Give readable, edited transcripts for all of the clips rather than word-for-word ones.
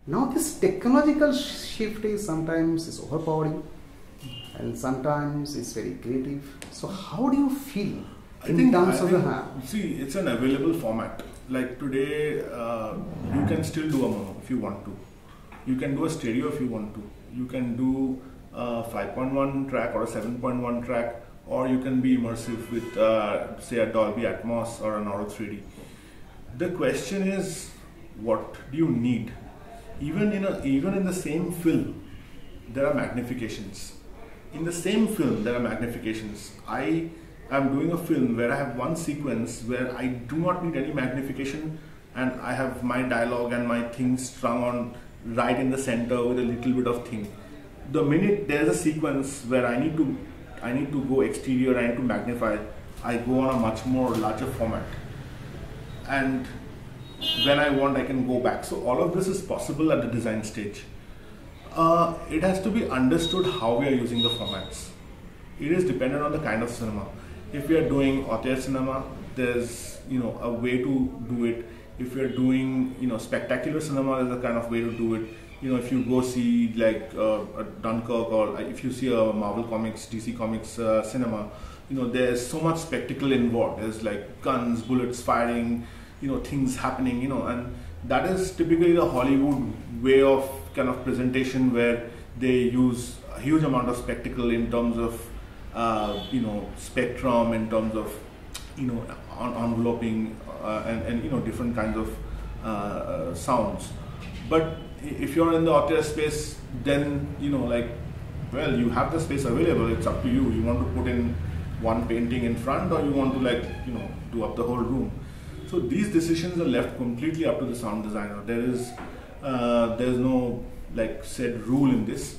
Now this technological shift is sometimes is overpowering and sometimes it's very creative. So how do you feel in terms of the hand? See, it's an available format. Like today, you can still do a mono if you want to. You can do a stereo if you want to. You can do a 5.1 track or a 7.1 track, or you can be immersive with say a Dolby Atmos or an Auto 3D. The question is, what do you need? Even in the same film, there are magnifications. In the same film, there are magnifications. I am doing a film where I have one sequence where I do not need any magnification, and I have my dialogue and my things strung on right in the center with a little bit of thing. The minute there is a sequence where I need to go exterior, I need to magnify, I go on a much more larger format. And when I want, I can go back. So all of this is possible at the design stage. It has to be understood how we are using the formats. It is dependent on the kind of cinema. If we are doing auteur cinema, there's a way to do it. If we are doing spectacular cinema, there's a kind of way to do it. If you go see like a Dunkirk, or if you see a Marvel Comics, DC Comics cinema, there's so much spectacle involved. There's like guns, bullets firing, things happening, and that is typically the Hollywood way of kind of presentation, where they use a huge amount of spectacle in terms of spectrum, in terms of enveloping and different kinds of sounds. But if you're in the auteur space, then you have the space available. It's up to you. You want to put in one painting in front, or you want to do up the whole room. So these decisions are left completely up to the sound designer. There's no said rule in this.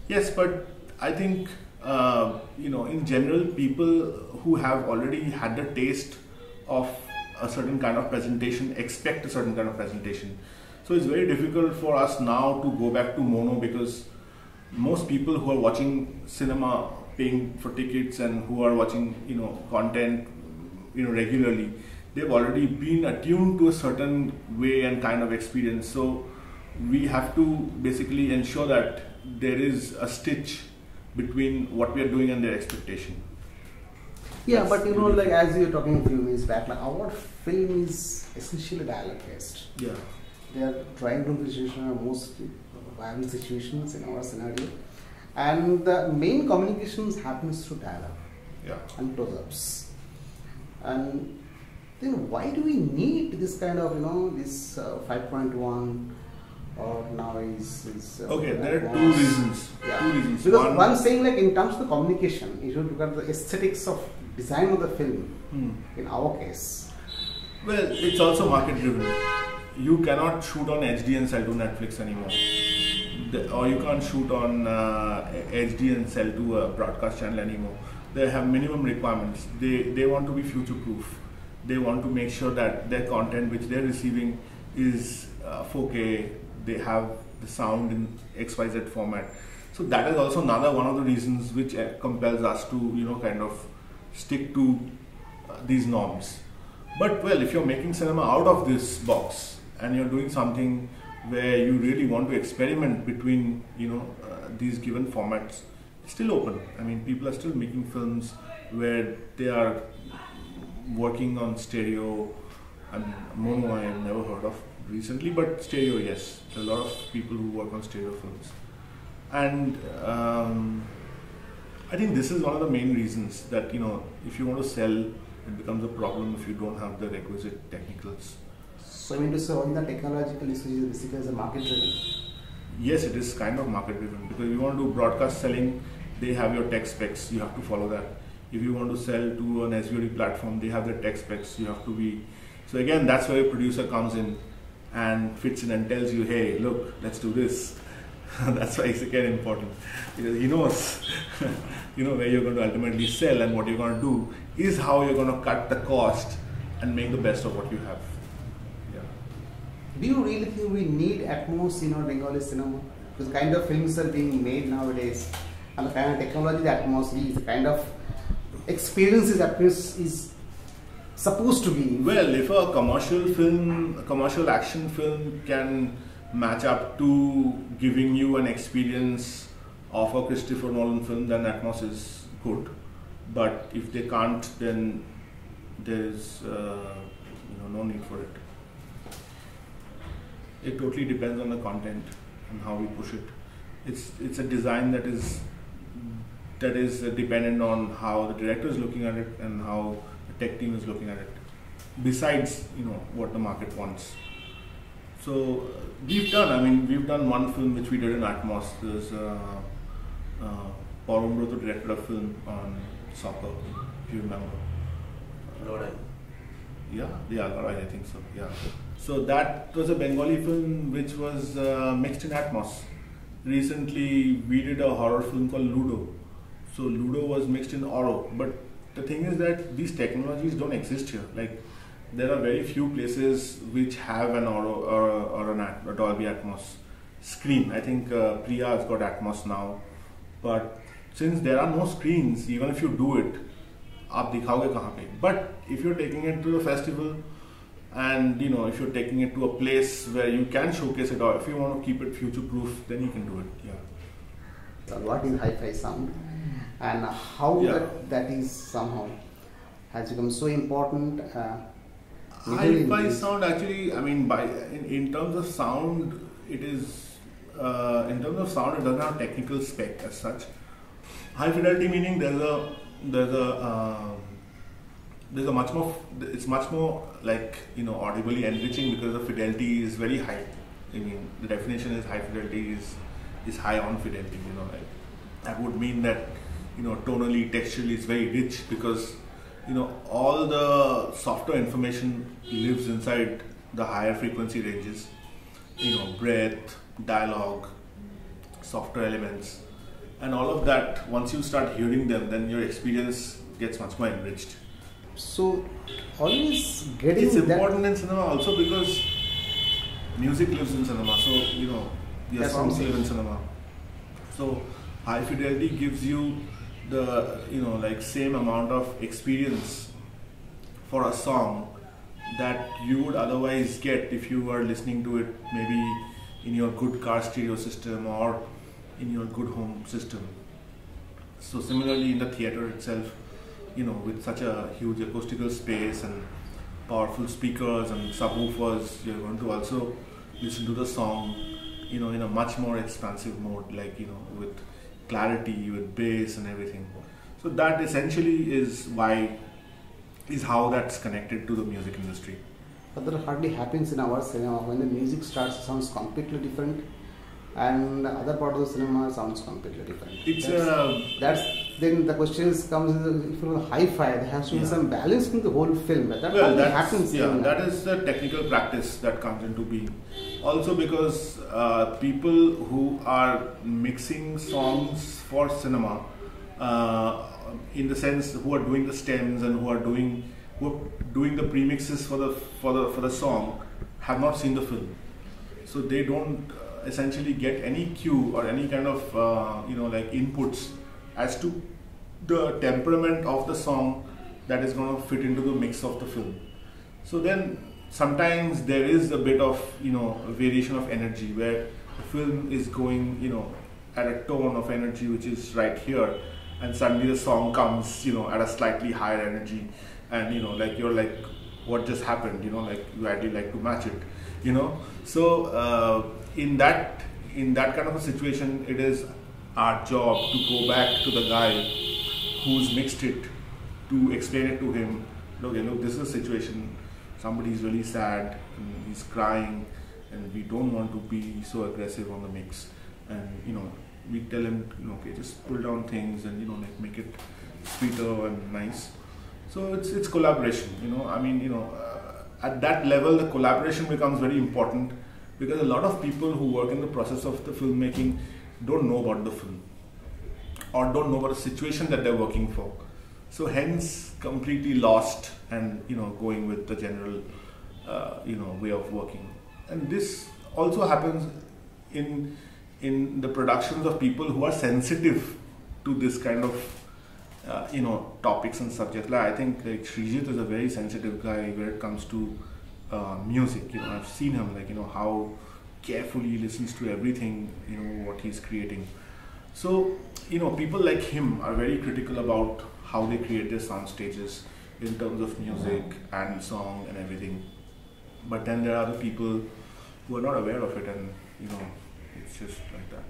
Yes, but I think in general, people who have already had the taste of a certain kind of presentation expect a certain kind of presentation. So it's very difficult for us now to go back to mono, because most people who are watching cinema, paying for tickets, and who are watching content regularly, they've already been attuned to a certain way and kind of experience. So we have to basically ensure that there is a stitch between what we are doing and their expectation. Yeah, but as you were talking a few minutes back, our film is essentially dialogue based. Yeah. They are trying to do the most viable situations in our scenario, and the main communications happens through dialogue. Yeah. And close-ups. And then why do we need this kind of this 5.1 or now is okay? There are two reasons. Yeah. Two reasons. Because one saying, in terms of the communication, you should look at the aesthetics of design of the film. In our case, well, it's also market driven. You cannot shoot on HD and sell to Netflix anymore, or you can't shoot on HD and sell to a broadcast channel anymore. They have minimum requirements. They want to be future proof. They want to make sure that their content which they're receiving is 4K. They have the sound in XYZ format. So that is also another one of the reasons which compels us to kind of stick to these norms. But well, if you're making cinema out of this box and you're doing something where you really want to experiment between these given formats, it's still open. I mean, people are still making films where they are working on stereo. And mono I have never heard of recently, but stereo, yes. There are a lot of people who work on stereo films. And I think this is one of the main reasons that if you want to sell, it becomes a problem if you don't have the requisite technicals. So I mean to say, all the technological issues basically is a market driven. Yes, it is kind of market driven, because if you want to do broadcast selling, they have your tech specs, you have to follow that. If you want to sell to an SVOD platform, they have their tech specs, you have to be. So again, that's where a producer comes in and fits in and tells you, hey, look, let's do this. That's why it's again important, because he knows where you're going to ultimately sell, and what you're going to do is how you're going to cut the cost and make the best of what you have. Yeah. Do you really think we need Atmos in our Bengali cinema? Because the kind of films are being made nowadays, and the kind of technology that Atmos is, the kind of experiences Atmos is supposed to be. Well, if a commercial film, a commercial action film can match up to giving you an experience of a Christopher Nolan film, then Atmos is good. But if they can't, then there's no need for it. It totally depends on the content and how we push it. It's a design that is dependent on how the director is looking at it and how the tech team is looking at it. Besides, what the market wants. So we've done one film which we did in Atmos. There's Paul Umbroto directed a film on soccer, if you remember. Lodai, I think so. Yeah. So that was a Bengali film which was mixed in Atmos. Recently, we did a horror film called Ludo. So Ludo was mixed in Oro. But the thing is that these technologies don't exist here. Like, there are very few places which have an Oro or a Dolby Atmos screen. I think Priya's got Atmos now. But since there are no screens, even if you do it, आप दिखाओगे कहाँ पे? But if you're taking it to a festival, and if you're taking it to a place where you can showcase it, or if you want to keep it future-proof, then you can do it. Yeah. So what is hi-fi sound, and how that is somehow has become so important? Hi-fi sound, actually, in terms of sound, it is in terms of sound, it doesn't have technical spec as such. High fidelity meaning it's much more like audibly enriching because the fidelity is very high. The definition is high fidelity is high on fidelity. That would mean that tonally, texturally it's very rich because all the software information lives inside the higher frequency ranges. Breath, dialogue, software elements, and all of that. Once you start hearing them, then your experience gets much more enriched. So always getting it's important in cinema also because music lives in cinema. So your songs live in cinema. So high fidelity gives you the same amount of experience for a song that you would otherwise get if you were listening to it maybe in your good car stereo system or in your good home system. So similarly in the theater itself, with such a huge acoustical space and powerful speakers and subwoofers, you're going to also listen to the song, in a much more expansive mode, with clarity, with bass and everything. So that essentially is how that's connected to the music industry. But that hardly happens in our cinema. When the music starts, it sounds completely different, and the other part of the cinema sounds completely different. Then the question comes: if you have hi-fi, there has to be some balance in the whole film. That happens. That is the technical practice that comes into being. Also because people who are mixing songs for cinema, in the sense who are doing the stems and who are doing the premixes for the song, have not seen the film, so they don't essentially get any cue or any kind of inputs as to the temperament of the song that is going to fit into the mix of the film. So then sometimes there is a bit of a variation of energy where the film is going at a tone of energy which is right here, and suddenly the song comes at a slightly higher energy, and you're like, what just happened? You ideally like to match it. So in that kind of a situation, it is our job to go back to the guy who's mixed it, to explain it to him. Look, this is a situation. Somebody's really sad and he's crying, and we don't want to be so aggressive on the mix. And we tell him, okay, just pull down things and make it sweeter and nice. So it's collaboration. At that level, the collaboration becomes very important, because a lot of people who work in the process of the filmmaking don't know about the film or don't know about the situation that they're working for. So hence completely lost and going with the general way of working. And this also happens in the productions of people who are sensitive to this kind of topics and subjects. I think Srijit is a very sensitive guy where it comes to music. I've seen him how carefully, listens to everything, what he's creating. So, people like him are very critical about how they create their sound stages in terms of music and song and everything. But then there are other people who are not aware of it, and it's just like that.